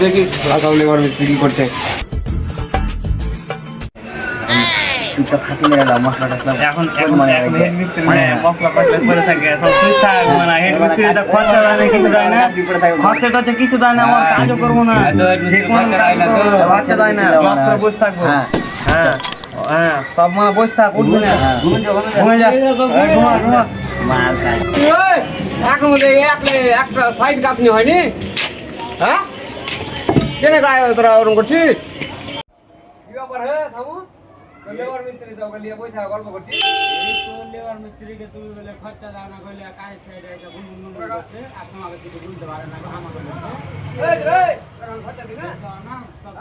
দেখিস লাগাও লেবার মিস্ত্রি কি করছে। এখন হেড মিস্ত্রি মশলা পাশলা করে থাকে সব সুই থাক মানে হেড মিস্ত্রি তো খরচা দেয় না কিছু দেয় না খরচা টরচা কিছু দেয় না আমার কাজও করবো না খরচা দেয় না লক করে বসে থাকবো হ্যাঁ হ্যাঁ সব মানে বসে থাক উঠবে না ঘুমে যা ঘুমা ঘুমা এখন একটা সাইড গাঁথনি হয়নি হ্যাঁ কেন গায়ে তোরা ওরকম করছিস কি ব্যাপার হে থামু লেবার মিস্ত্রি সব লিয়ে পয়সা গল্প করছিস এই তো লেবার মিস্ত্রিকে তুমি বলে খরচা দাও না কইলে কাজ ছেড়ে এটা গুনগুন করছে এখন আগে কিছু বলতে পারে না আমাকে এই রে এখন খরচা দিনা না সব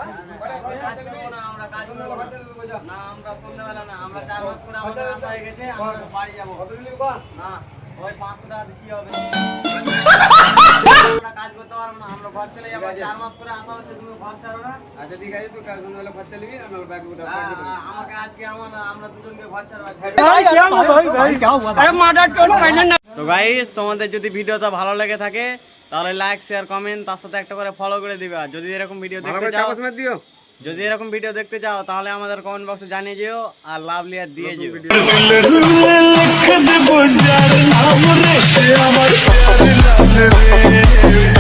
আমরা কাজ করব না আমরা সন্ধ্যাবেলা না আমরা 4 মাস করে আমাদের আশা হয়ে গেছে আমরা বাড়ি যাব কত দিলি কো না ওই 500 টাকা কি হবে আমরা কাজ করতে পারবো না আমরা ঘর চলে যাব 4 মাস করে আশা হচ্ছে তুমি ঘর ছাড়ো না আচ্ছা ঠিক আছে তুই কাল সন্ধ্যাবেলা খরচা নিবি আমি ব্যাগ উঠা আমাকে আজকে আমরা দুজনকে ঘর ছাড়বো তো গাইস তোমাদের যদি ভিডিওটা ভালো লেগে থাকে তাহলে লাইক শেয়ার কমেন্ট তার সাথে একটা করে ফলো করে দিবা যদি এরকম ভিডিও দেখতে চাও দিও যদি এরকম ভিডিও দেখতে চাও তাহলে আমাদের কমেন্ট বক্সে জানিয়ে যেও আর লাভ লিয়ার দিয়ে যেও